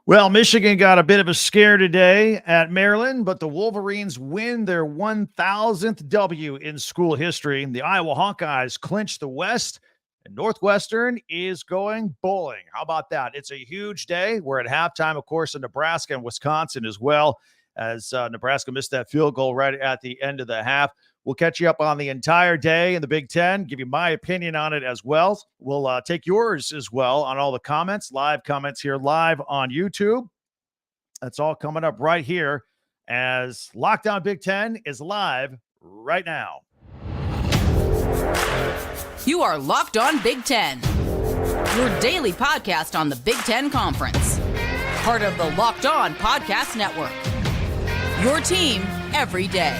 Well, Michigan got a bit of a scare today at Maryland, but the Wolverines win their 1,000th W in school history. The Iowa Hawkeyes clinch the West, and Northwestern is going bowling. How about that? It's a huge day. We're at halftime, of course, in Nebraska and Wisconsin as well, as Nebraska missed that field goal right at the end of the half. We'll catch you up on the entire day in the Big Ten, give you my opinion on it as well. We'll take yours as well on all the comments, live comments here live on YouTube. That's all coming up right here as Locked On Big Ten is live right now. You are Locked On Big Ten, your daily podcast on the Big Ten Conference. Part of the Locked On Podcast Network, your team every day.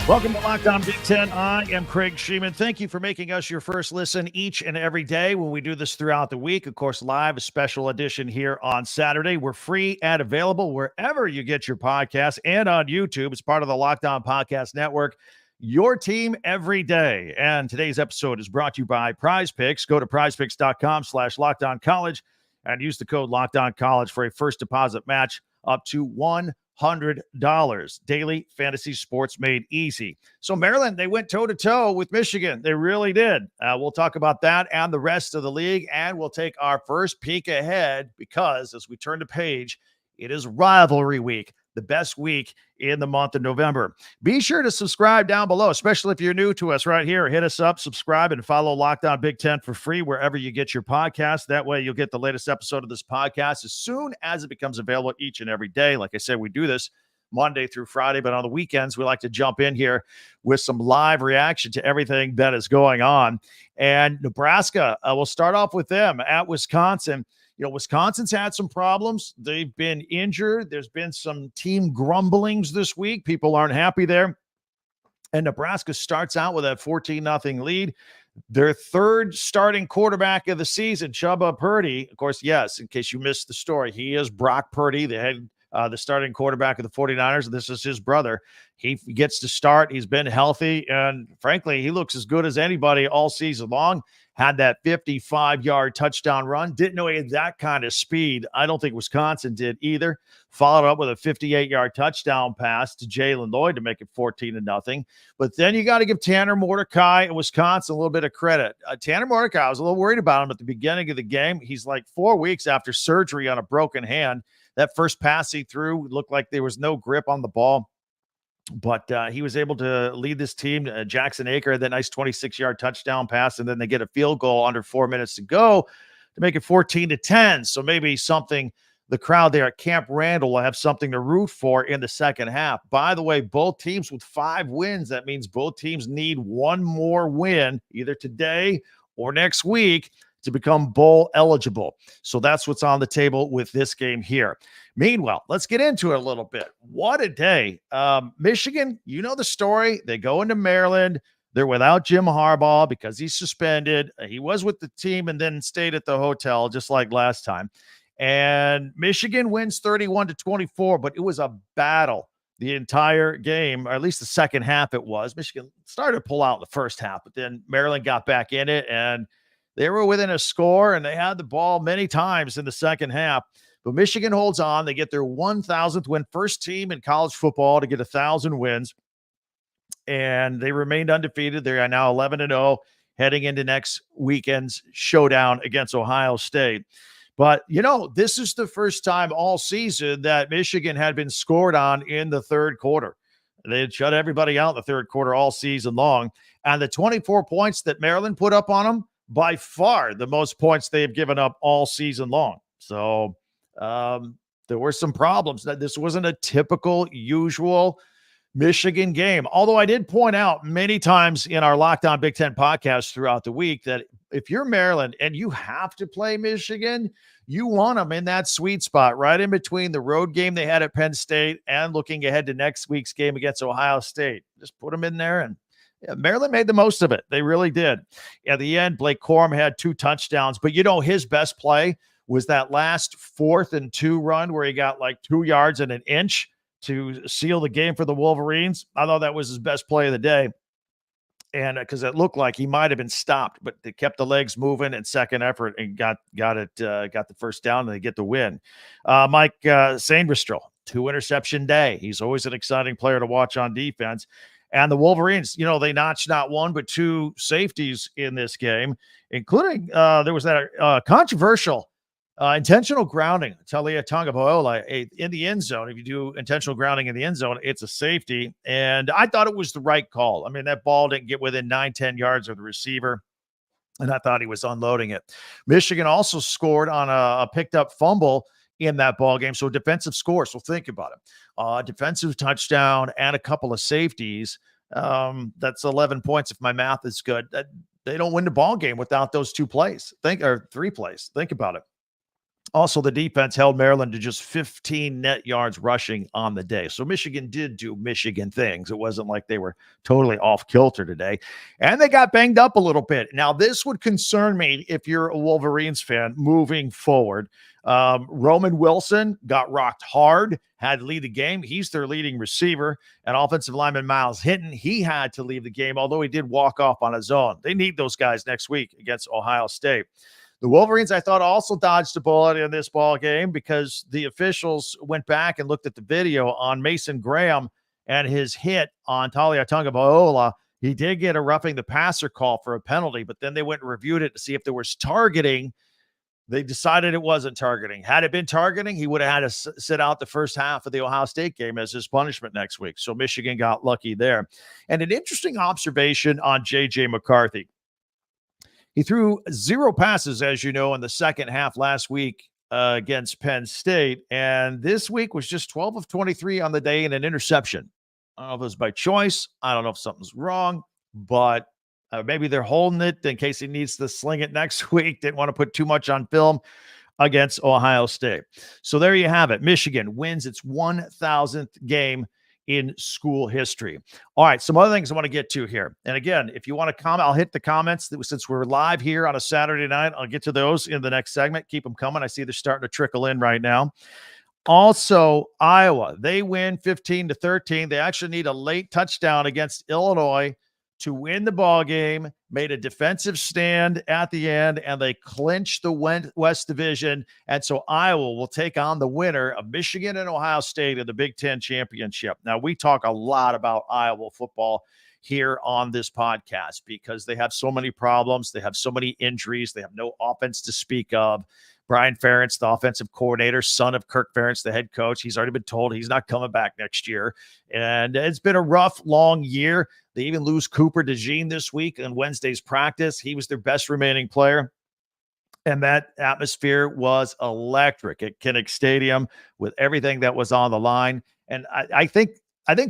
Welcome to Locked On Big Ten. I am Craig Sheeman. Thank you for making us your first listen each and every day when we do this throughout the week. Of course, live, a special edition here on Saturday. We're free and available wherever you get your podcasts and on YouTube. It's part of the Locked On Podcast Network, your team every day. And today's episode is brought to you by Prize Picks. Go to prizepicks.com/LockedOnCollege and use the code LockedOnCollege for a first deposit match up to $100. Daily fantasy sports made easy. So Maryland, they went toe-to-toe with Michigan. They really did. We'll talk about that and the rest of the league, and we'll take our first peek ahead because as we turn the page, it is rivalry week, the best week in the month of November. Be sure to subscribe down below, especially if you're new to us right here. Hit us up, subscribe, and follow Locked On Big Ten for free wherever you get your podcast. That way you'll get the latest episode of this podcast as soon as it becomes available each and every day. Like I said, we do this Monday through Friday, but on the weekends, we like to jump in here with some live reaction to everything that is going on. And Nebraska, we'll start off with them at Wisconsin. You know, Wisconsin's had some problems. They've been injured. There's been some team grumblings this week. People aren't happy there. And Nebraska starts out with a 14-0 lead. Their third starting quarterback of the season, Chubba Purdy. Of course, yes, in case you missed the story, he is Brock Purdy, the starting quarterback of the 49ers. This is his brother. He gets to start. He's been healthy. And frankly, he looks as good as anybody all season long. Had that 55-yard touchdown run. Didn't know he had that kind of speed. I don't think Wisconsin did either. Followed up with a 58-yard touchdown pass to Jalen Lloyd to make it 14-0. But then you got to give Tanner Mordecai and Wisconsin a little bit of credit. Tanner Mordecai, I was a little worried about him at the beginning of the game. He's like 4 weeks after surgery on a broken hand. That first pass he threw looked like there was no grip on the ball. But he was able to lead this team. Jackson Aker had that nice 26-yard touchdown pass, and then they get a field goal under 4 minutes to go to make it 14-10. So maybe something the crowd there at Camp Randall will have something to root for in the second half. By the way, both teams with 5 wins. That means both teams need one more win either today or next week to become bowl eligible. So that's what's on the table with this game here. Meanwhile, let's get into it a little bit. What a day. Michigan, you know the story. They go into Maryland. They're without Jim Harbaugh because he's suspended. He was with the team and then stayed at the hotel just like last time. And Michigan wins 31-24, but it was a battle the entire game, or at least the second half it was. Michigan started to pull out in the first half, but then Maryland got back in it, and they were within a score, and they had the ball many times in the second half. But Michigan holds on. They get their 1,000th win, first team in college football to get 1,000 wins. And they remained undefeated. They are now 11-0 heading into next weekend's showdown against Ohio State. But, you know, this is the first time all season that Michigan had been scored on in the third quarter. They had shut everybody out in the third quarter all season long. And the 24 points that Maryland put up on them, by far the most points they have given up all season long. So there were some problems. This wasn't a typical, usual Michigan game. Although I did point out many times in our Locked On Big Ten podcast throughout the week that if you're Maryland and you have to play Michigan, you want them in that sweet spot right in between the road game they had at Penn State and looking ahead to next week's game against Ohio State. Just put them in there, and Maryland made the most of it. They really did. At the end, Blake Corum had 2 touchdowns, but you know his best play was that last 4th and 2 run where he got like 2 yards and an inch to seal the game for the Wolverines. I thought that was his best play of the day. And because it looked like he might have been stopped, but they kept the legs moving and second effort and got the first down, and they get the win. Mike Sainristil, 2-interception day. He's always an exciting player to watch on defense. And the Wolverines, they notched not one but two safeties in this game, including there was that controversial intentional grounding. Talia Tagovailoa in the end zone. If you do intentional grounding in the end zone, it's a safety. And I thought it was the right call. I mean, that ball didn't get within 9-10 yards of the receiver, and I thought he was unloading it. Michigan also scored on a picked up fumble in that ball game. So defensive score. So think about it. Defensive touchdown and a couple of safeties. That's 11 points if my math is good. They don't win the ball game without those 2 plays. Or 3 plays. Think about it. Also, the defense held Maryland to just 15 net yards rushing on the day. So Michigan did do Michigan things. It wasn't like they were totally off kilter today. And they got banged up a little bit. Now, this would concern me if you're a Wolverines fan moving forward. Roman Wilson got rocked hard, had to lead the game. He's their leading receiver. And offensive lineman Miles Hinton, he had to leave the game, although he did walk off on his own. They need those guys next week against Ohio State. The Wolverines, I thought, also dodged a bullet in this ball game because the officials went back and looked at the video on Mason Graham and his hit on Talia Tagovailoa. He did get a roughing the passer call for a penalty, but then they went and reviewed it to see if there was targeting. They decided it wasn't targeting. Had it been targeting, he would have had to sit out the first half of the Ohio State game as his punishment next week. So Michigan got lucky there. And an interesting observation on J.J. McCarthy. He threw 0 passes, as you know, in the second half last week against Penn State. And this week was just 12 of 23 on the day and an interception. I don't know if it was by choice. I don't know if something's wrong, but maybe they're holding it in case he needs to sling it next week. Didn't want to put too much on film against Ohio State. So there you have it. Michigan wins its 1,000th game in school history. All right, some other things I want to get to here. And again, if you want to comment, I'll hit the comments. Since we're live here on a Saturday night, I'll get to those in the next segment. Keep them coming. I see they're starting to trickle in right now. Also, Iowa, they win 15-13. They actually need a late touchdown against Illinois to win the ball game, made a defensive stand at the end, and they clinched the West Division. And so Iowa will take on the winner of Michigan and Ohio State in the Big Ten championship. Now, we talk a lot about Iowa football here on this podcast because they have so many problems. They have so many injuries. They have no offense to speak of. Brian Ferentz, the offensive coordinator, son of Kirk Ferentz, the head coach, he's already been told he's not coming back next year. And it's been a rough, long year. They even lose Cooper DeJean this week in Wednesday's practice. He was their best remaining player. And that atmosphere was electric at Kinnick Stadium with everything that was on the line. And I think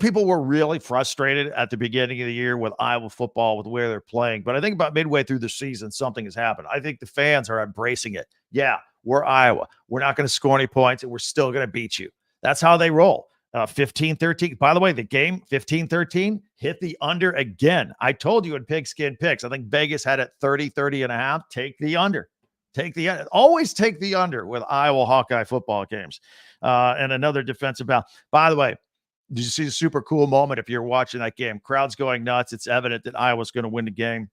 people were really frustrated at the beginning of the year with Iowa football, with where they're playing. But I think about midway through the season, something has happened. I think the fans are embracing it. Yeah, we're Iowa. We're not going to score any points, and we're still going to beat you. That's how they roll. 15-13. By the way, the game, 15-13, hit the under again. I told you in Pigskin Picks. I think Vegas had it 30-30.5. Take the under. Always take the under with Iowa Hawkeye football games. And another defensive foul. By the way, did you see the super cool moment if you're watching that game? Crowd's going nuts. It's evident that Iowa's going to win the game.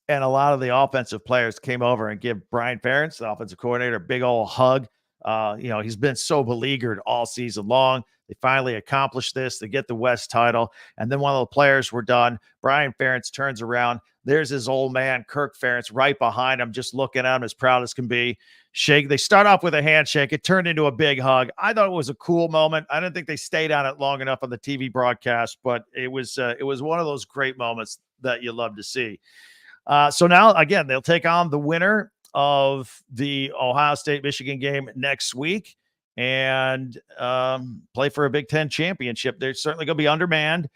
And a lot of the offensive players came over and give Brian Ferentz, the offensive coordinator, a big old hug. He's been so beleaguered all season long. They finally accomplished this. They get the West title. And then one of the players were done. Brian Ferentz turns around. There's his old man, Kirk Ferentz, right behind him, just looking at him as proud as can be. They start off with a handshake. It turned into a big hug. I thought it was a cool moment. I didn't think they stayed on it long enough on the TV broadcast, but it was one of those great moments that you love to see. So now, again, they'll take on the winner of the Ohio State-Michigan game next week and play for a Big Ten championship. They're certainly going to be undermanned,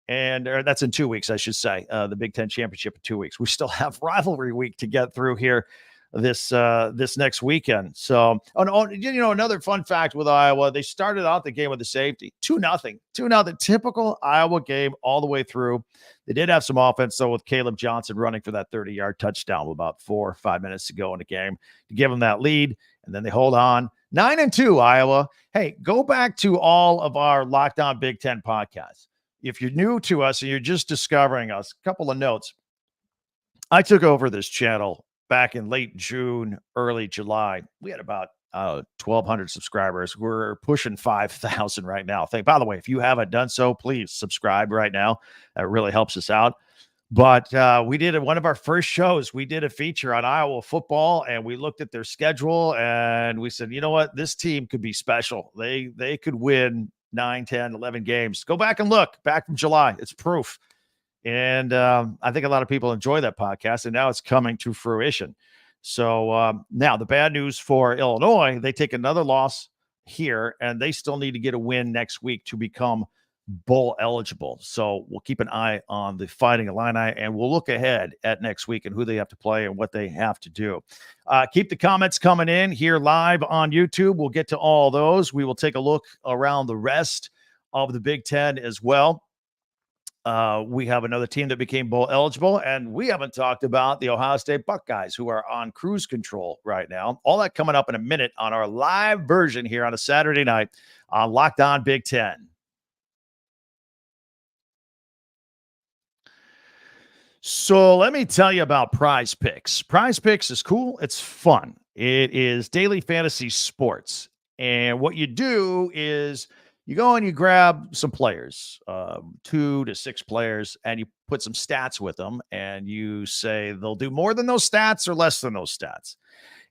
and that's in 2 weeks, I should say, the Big Ten championship in 2 weeks. We still have rivalry week to get through here this next weekend. So, another fun fact with Iowa, they started out the game with a safety, 2-0, typical Iowa game all the way through. They did have some offense, though, with Caleb Johnson running for that 30-yard touchdown with about 4 or 5 minutes to go in the game to give them that lead, and then they hold on. 9-2, Iowa. Hey, go back to all of our Locked On Big Ten podcasts. if you're new to us and you're just discovering us, a couple of notes. I took over this channel back in late June, early July. We had about 1,200 subscribers. We're pushing 5,000 right now. By the way, if you haven't done so, please subscribe right now. That really helps us out. But we did one of our first shows. We did a feature on Iowa football, and we looked at their schedule, and we said, you know what? This team could be special. They could win 9, 10, 11 games. Go back and look. Back from July. It's proof. And I think a lot of people enjoy that podcast, and now it's coming to fruition. So now the bad news for Illinois, they take another loss here, and they still need to get a win next week to become bowl eligible. So we'll keep an eye on the Fighting Illini, and we'll look ahead at next week and who they have to play and what they have to do. Keep the comments coming in here live on YouTube. We'll get to all those. We will take a look around the rest of the Big Ten as well. We have another team that became bowl eligible, and we haven't talked about the Ohio State Buckeyes, who are on cruise control right now. All that coming up in a minute on our live version here on a Saturday night on Locked On Big Ten. So let me tell you about Prize Picks. Prize Picks is cool. It's fun. It is daily fantasy sports. And what you do is you go and you grab some players, 2 to 6 players, and you put some stats with them, and you say they'll do more than those stats or less than those stats.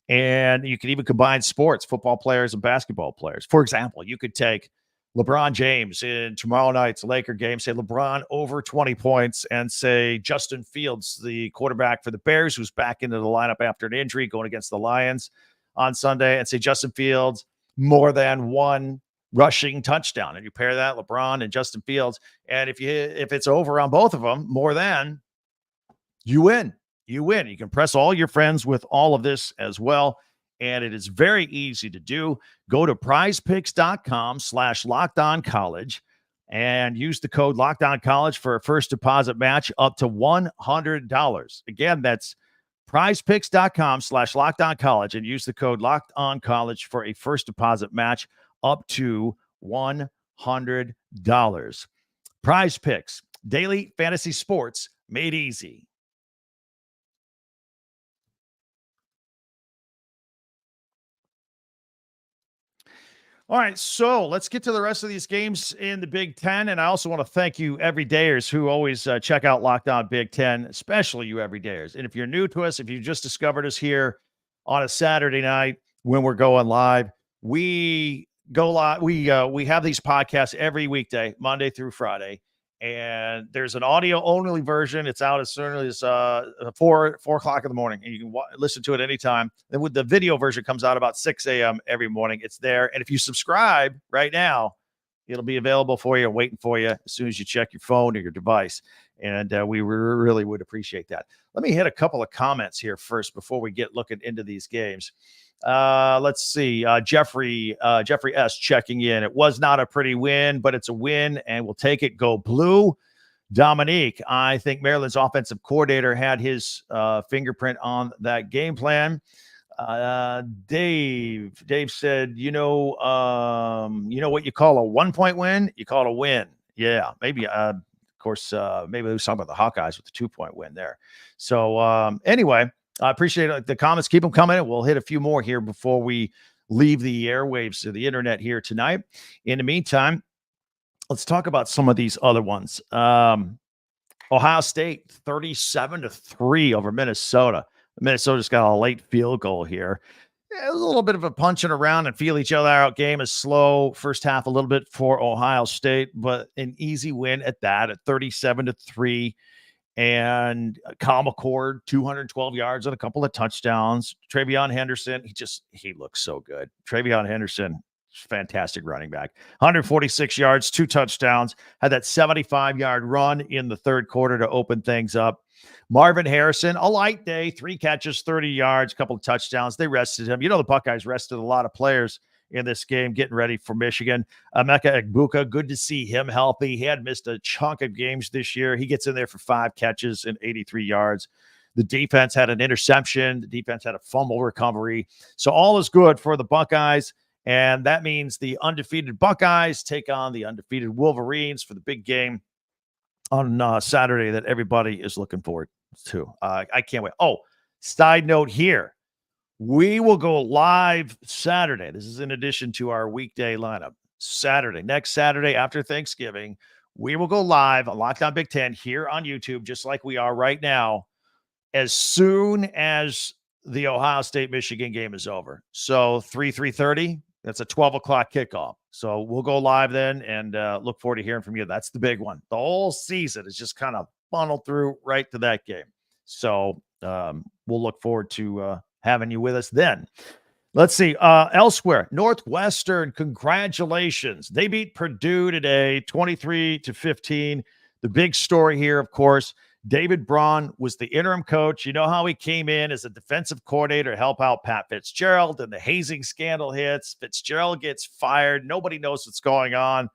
And you can even combine sports, football players and basketball players. For example, you could take LeBron James in tomorrow night's Laker game, say LeBron over 20 points, and say Justin Fields, the quarterback for the Bears, who's back into the lineup after an injury going against the Lions on Sunday, and say Justin Fields more than 1 rushing touchdown. And you pair that LeBron and Justin Fields, and if it's over on both of them, more than, you win. You win. You can press all your friends with all of this as well. And it is very easy to do. Go to prizepicks.com/lockedoncollege and use the code LockedOnCollege for a first deposit match up to $100. Again, that's prizepicks.com/lockedoncollege and use the code LockedOnCollege for a first deposit match up to $100. Prize Picks, daily fantasy sports made easy. All right, so let's get to the rest of these games in the Big Ten. And I also want to thank you everydayers who always check out Locked On Big Ten, especially you everydayers. And if you're new to us, if you just discovered us here on a Saturday night when we're going live, we go live. We have these podcasts every weekday, Monday through Friday. And there's an audio-only version. It's out as soon as 4 o'clock in the morning. And you can listen to it anytime. Then with the video version comes out about 6 a.m. every morning. It's there. And if you subscribe right now, it'll be available for you, waiting for you as soon as you check your phone or your device. And we really would appreciate that. Let me hit a couple of comments here first before we get looking into these games. Let's see. Jeffrey S. checking in. It was not a pretty win, but it's a win, and we'll take it. Go Blue. Dominique, I think Maryland's offensive coordinator had his fingerprint on that game plan. Dave said, you know what you call a 1-point win? You call it a win. Yeah, maybe. Of course, maybe it was talking about the Hawkeyes with the 2-point win there. So anyway. I appreciate the comments. Keep them coming. And we'll hit a few more here before we leave the airwaves of the internet here tonight. In the meantime, let's talk about some of these other ones. Ohio State 37-3 over Minnesota. Minnesota's got a late field goal here. A little bit of a punching around and feel each other out game is slow. First half a little bit for Ohio State, but an easy win at that at 37-3. And Kyle McCord, 212 yards and a couple of touchdowns. TreVeyon Henderson, he looks so good. TreVeyon Henderson, fantastic running back. 146 yards, 2 touchdowns. Had that 75-yard run in the third quarter to open things up. Marvin Harrison, a light day, 3 catches, 30 yards, a couple of touchdowns. They rested him. You know, the Buckeyes rested a lot of players in this game, getting ready for Michigan. Emeka Egbuka, good to see him healthy. He had missed a chunk of games this year. He gets in there for 5 catches and 83 yards. The defense had an interception. The defense had a fumble recovery. So all is good for the Buckeyes, and that means the undefeated Buckeyes take on the undefeated Wolverines for the big game on Saturday that everybody is looking forward to. I can't wait. Oh, side note here. We will go live Saturday. This is in addition to our weekday lineup. Next Saturday after Thanksgiving, we will go live on Locked On Big Ten here on YouTube, just like we are right now, as soon as the Ohio State Michigan game is over. So 3:30, that's a 12 o'clock kickoff. So we'll go live then and look forward to hearing from you. That's the big one. The whole season is just kind of funneled through right to that game. So we'll look forward to having you with us then. Let's see. Elsewhere, Northwestern, congratulations. They beat Purdue today, 23-15. The big story here, of course, David Braun was the interim coach. You know how he came in as a defensive coordinator to help out Pat Fitzgerald, and the hazing scandal hits. Fitzgerald gets fired. Nobody knows what's going on.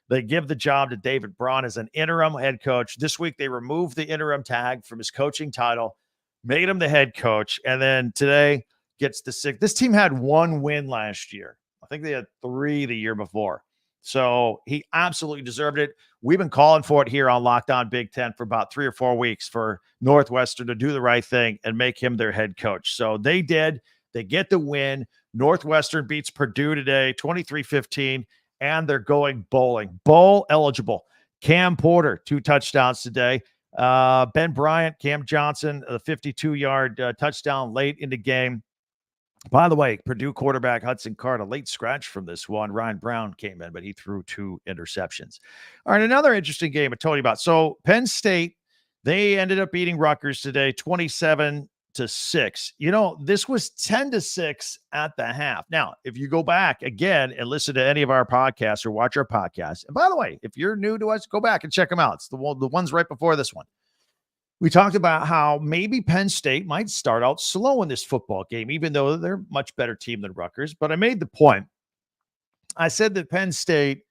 They give the job to David Braun as an interim head coach. This week, they removed the interim tag from his coaching title, made him the head coach, and then today gets the sixth. This team had one win last year. I think they had 3 the year before. So he absolutely deserved it. We've been calling for it here on Locked On Big Ten for about 3 or 4 weeks for Northwestern to do the right thing and make him their head coach. So they did. They get the win. Northwestern beats Purdue today, 23-15, and they're going bowling. Bowl eligible. Cam Porter, 2 touchdowns today. Ben Bryant, Cam Johnson, a 52-yard touchdown late in the game. By the way, Purdue quarterback Hudson Card, a late scratch from this one. Ryan Brown came in, but he threw 2 interceptions. All right, another interesting game I told you about. So Penn State, they ended up beating Rutgers today, 27-6. You know, this was 10-6 at the half. Now, if you go back again and listen to any of our podcasts or watch our podcasts, and by the way, if you're new to us, go back and check them out. It's the ones right before this one. We talked about how maybe Penn State might start out slow in this football game, even though they're a much better team than Rutgers. But I made the point. I said that Penn State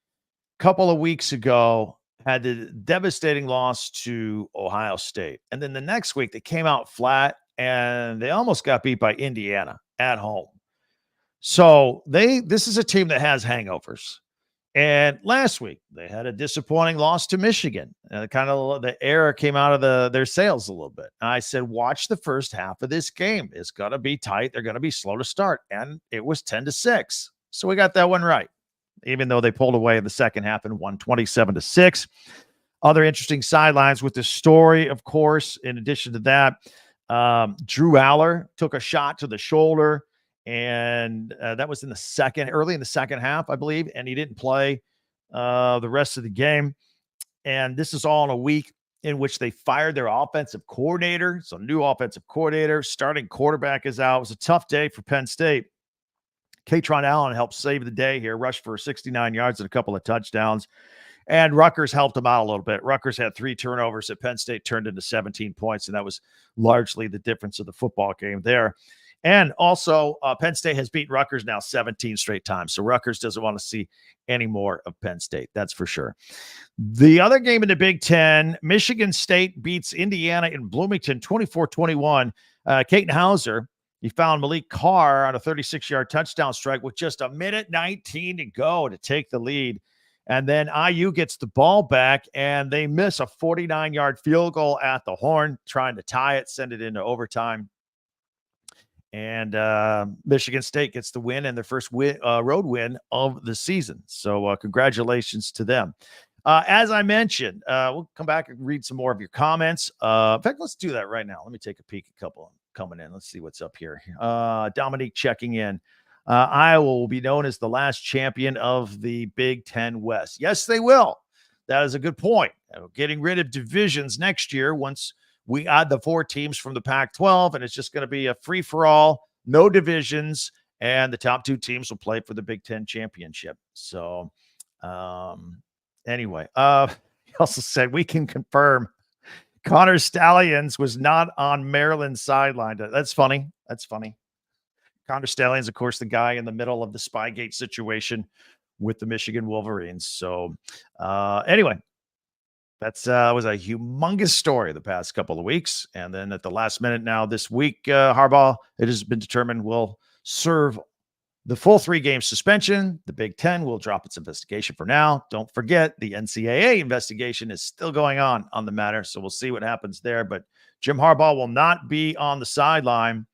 a couple of weeks ago had the devastating loss to Ohio State. And then the next week they came out flat and they almost got beat by Indiana at home. So this is a team that has hangovers. And last week, they had a disappointing loss to Michigan. Kind of the air came out of their sails a little bit. And I said, watch the first half of this game. It's going to be tight. They're going to be slow to start. And it was 10-6. So we got that one right, even though they pulled away in the second half and won 27-6. Other interesting sidelines with the story, of course, in addition to that, Drew Allar took a shot to the shoulder. And that was early in the second half, I believe, and he didn't play the rest of the game. And this is all in a week in which they fired their offensive coordinator. So new offensive coordinator, starting quarterback is out. It was a tough day for Penn State. Katron Allen helped save the day here, rushed for 69 yards and a couple of touchdowns. And Rutgers helped them out a little bit. Rutgers had 3 turnovers that Penn State turned into 17 points, and that was largely the difference of the football game there. And also, Penn State has beat Rutgers now 17 straight times. So Rutgers doesn't want to see any more of Penn State. That's for sure. The other game in the Big Ten, Michigan State beats Indiana in Bloomington 24-21. Caden Hauser, he found Malik Carr on a 36-yard touchdown strike with just 1:19 to go to take the lead. And then IU gets the ball back, and they miss a 49-yard field goal at the horn, trying to tie it, send it into overtime. And Michigan State gets the win and their first road win of the season. So congratulations to them. As I mentioned, we'll come back and read some more of your comments. In fact, let's do that right now. Let me take a peek. A couple coming in. Let's see what's up here. Dominique checking in. Iowa will be known as the last champion of the Big Ten West. Yes, they will. That is a good point. Getting rid of divisions next year once we add the 4 teams from the Pac-12, and it's just going to be a free-for-all, no divisions, and the top 2 teams will play for the Big Ten championship. So anyway, he also said we can confirm Connor Stallions was not on Maryland's sideline. That's funny. That's funny. Connor Stallions, of course, the guy in the middle of the Spygate situation with the Michigan Wolverines. So anyway, that's was a humongous story the past couple of weeks. And then at the last minute now this week, Harbaugh, it has been determined, will serve the full 3-game suspension. The Big Ten will drop its investigation for now. Don't forget, the NCAA investigation is still going on the matter, so we'll see what happens there. But Jim Harbaugh will not be on the sideline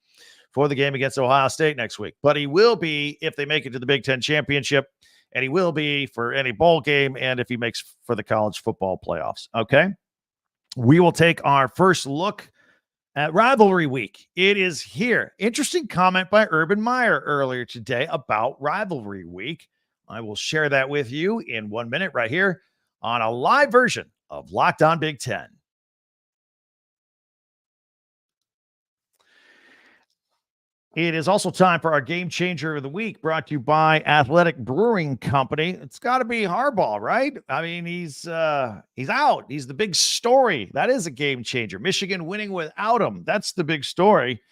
for the game against Ohio State next week, but he will be if they make it to the Big Ten championship, and he will be for any bowl game and if he makes for the college football playoffs. Okay, we will take our first look at Rivalry Week. It is here. Interesting comment by Urban Meyer earlier today about Rivalry Week. I will share that with you in 1 minute right here on a live version of Locked On Big Ten. It is also time for our Game Changer of the Week, brought to you by Athletic Brewing Company. It's got to be Harbaugh, right? I mean, he's out. He's the big story. That is a game changer. Michigan winning without him. That's the big story.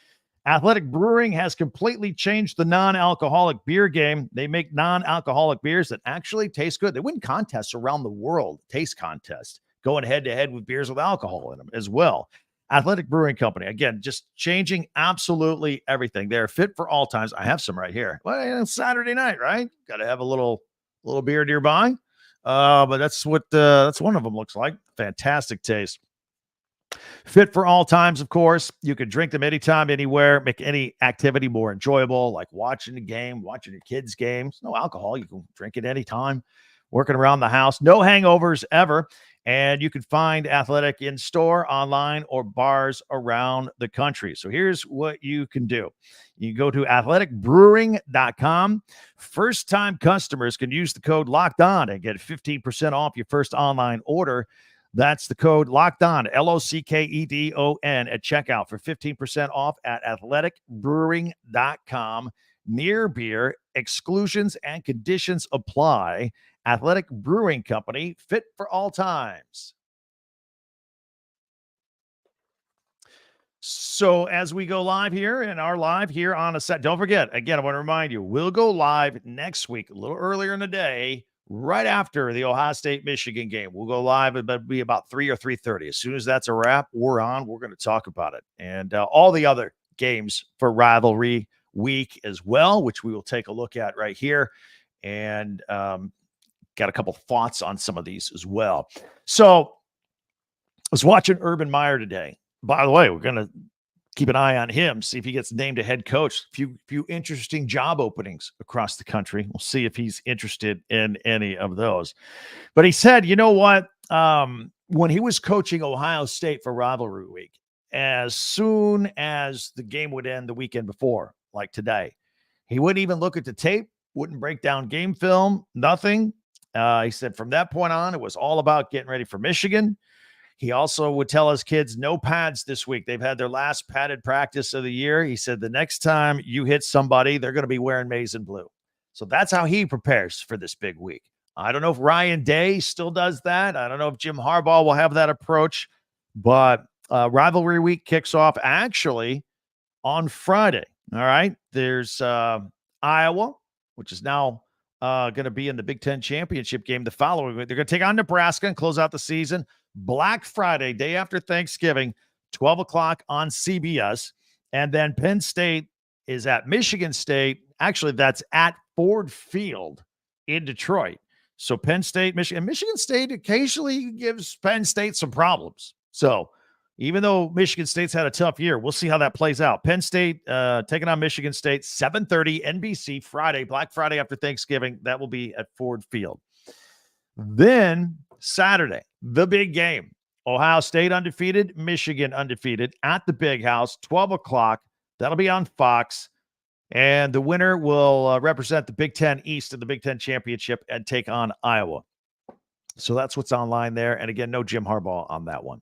Athletic Brewing has completely changed the non-alcoholic beer game. They make non-alcoholic beers that actually taste good. They win contests around the world, taste contests, going head-to-head with beers with alcohol in them as well. Athletic Brewing Company, again, just changing absolutely everything. They're fit for all times. I have some right here. Well, it's Saturday night, right? Got to have a little beer nearby. But that's what that's one of them looks like. Fantastic taste. Fit for all times, of course. You can drink them anytime, anywhere. Make any activity more enjoyable, like watching a game, watching your kids' games. No alcohol. You can drink it anytime. Working around the house. No hangovers ever. And you can find Athletic in store, online, or bars around the country. So here's what you can do. You go to athleticbrewing.com. First-time customers can use the code LOCKEDON and get 15% off your first online order. That's the code LOCKEDON, LOCKEDON, at checkout for 15% off at athleticbrewing.com. Near beer, exclusions and conditions apply. Athletic Brewing Company, fit for all times. So as we go live here and are live here on a set, don't forget, again, I want to remind you, we'll go live next week, a little earlier in the day, right after the Ohio State Michigan game. We'll go live. It'll be about 3 or 3:30. As soon as that's a wrap, we're on. We're going to talk about it. And all the other games for Rivalry Week as well, which we will take a look at right here. And got a couple thoughts on some of these as well. So I was watching Urban Meyer today. By the way, we're going to keep an eye on him, see if he gets named a head coach. Few interesting job openings across the country. We'll see if he's interested in any of those. But he said, you know what? When he was coaching Ohio State for Rivalry Week, as soon as the game would end the weekend before, like today, he wouldn't even look at the tape, wouldn't break down game film, nothing. He said from that point on, it was all about getting ready for Michigan. He also would tell his kids no pads this week. They've had their last padded practice of the year. He said the next time you hit somebody, they're going to be wearing maize and blue. So that's how he prepares for this big week. I don't know if Ryan Day still does that. I don't know if Jim Harbaugh will have that approach, but Rivalry Week kicks off actually on Friday. All right. There's Iowa, which is now going to be in the Big Ten championship game the following week. They're going to take on Nebraska and close out the season. Black Friday, day after Thanksgiving, 12 o'clock on CBS. And then Penn State is at Michigan State. Actually, that's at Ford Field in Detroit. So Penn State, Michigan State occasionally gives Penn State some problems. So even though Michigan State's had a tough year, we'll see how that plays out. Penn State taking on Michigan State, 7:30 NBC Friday, Black Friday after Thanksgiving. That will be at Ford Field. Then Saturday, the big game. Ohio State undefeated, Michigan undefeated at the Big House, 12 o'clock. That'll be on Fox. And the winner will represent the Big Ten East in the Big Ten Championship and take on Iowa. So that's what's online there. And again, no Jim Harbaugh on that one.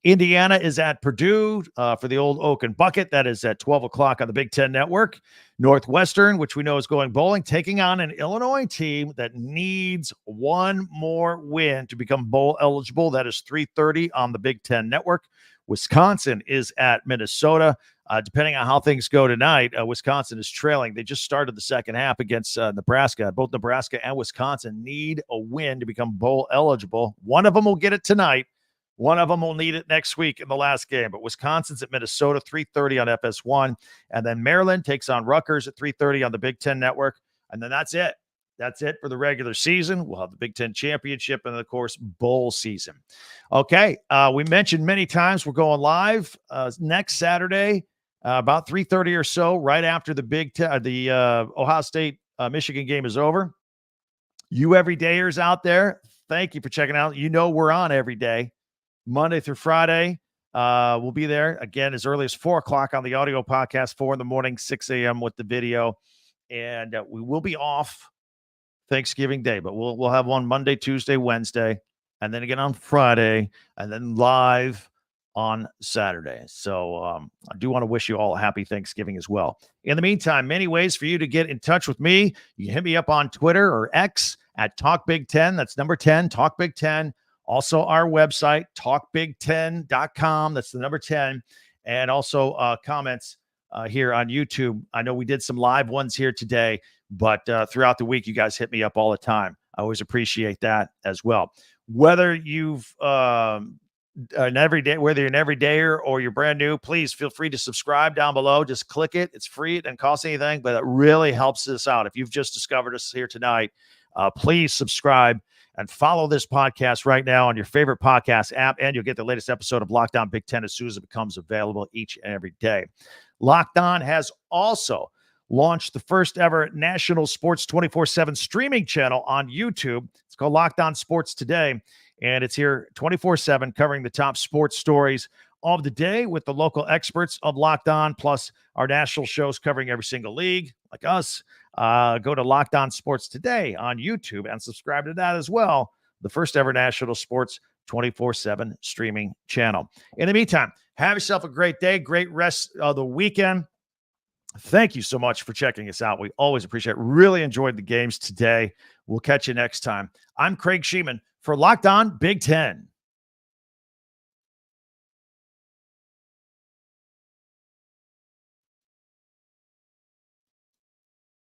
Indiana is at Purdue for the old Oak and Bucket. That is at 12 o'clock on the Big Ten Network. Northwestern, which we know is going bowling, taking on an Illinois team that needs one more win to become bowl eligible. That is 3:30 on the Big Ten Network. Wisconsin is at Minnesota. Depending on how things go tonight, Wisconsin is trailing. They just started the second half against Nebraska. Both Nebraska and Wisconsin need a win to become bowl eligible. One of them will get it tonight. One of them will need it next week in the last game, but Wisconsin's at Minnesota, 3:30 on FS1. And then Maryland takes on Rutgers at 3:30 on the Big Ten Network. And then that's it. That's it for the regular season. We'll have the Big Ten Championship and, of course, bowl season. Okay, we mentioned many times we're going live next Saturday, about 3:30 or so, right after the Ohio State Michigan game is over. You everydayers out there, thank you for checking out. You know we're on every day, Monday through Friday. We'll be there again as early as 4 o'clock on the audio podcast, 4 in the morning, 6 a.m. with the video. And we will be off Thanksgiving Day, but we'll have one Monday, Tuesday, Wednesday, and then again on Friday, and then live on Saturday. So I do want to wish you all a happy Thanksgiving as well. In the meantime, many ways for you to get in touch with me. You can hit me up on Twitter or X at TalkBig10. That's number 10, TalkBig10. Also our website, talkbig10.com. That's the number 10. And also comments here on YouTube. I know we did some live ones here today, but throughout the week, you guys hit me up all the time. I always appreciate that as well. Whether you've whether you're an everydayer or you're brand new, please feel free to subscribe down below. Just click it. It's free. It doesn't cost anything, but it really helps us out. If you've just discovered us here tonight, please subscribe and follow this podcast right now on your favorite podcast app, and you'll get the latest episode of Locked On Big Ten as soon as it becomes available each and every day. Locked On has also launched the first ever national sports 24/7 streaming channel on YouTube. It's called Locked On Sports Today, and it's here 24/7 covering the top sports stories of the day with the local experts of Locked On, plus our national shows covering every single league like us. Go to Locked On Sports Today on YouTube and subscribe to that as well. The first ever national sports 24/7 streaming channel. In the meantime, have yourself a great day, great rest of the weekend. Thank you so much for checking us out. We always appreciate it. Really enjoyed the games today. We'll catch you next time. I'm Craig Sheeman for Locked On Big Ten.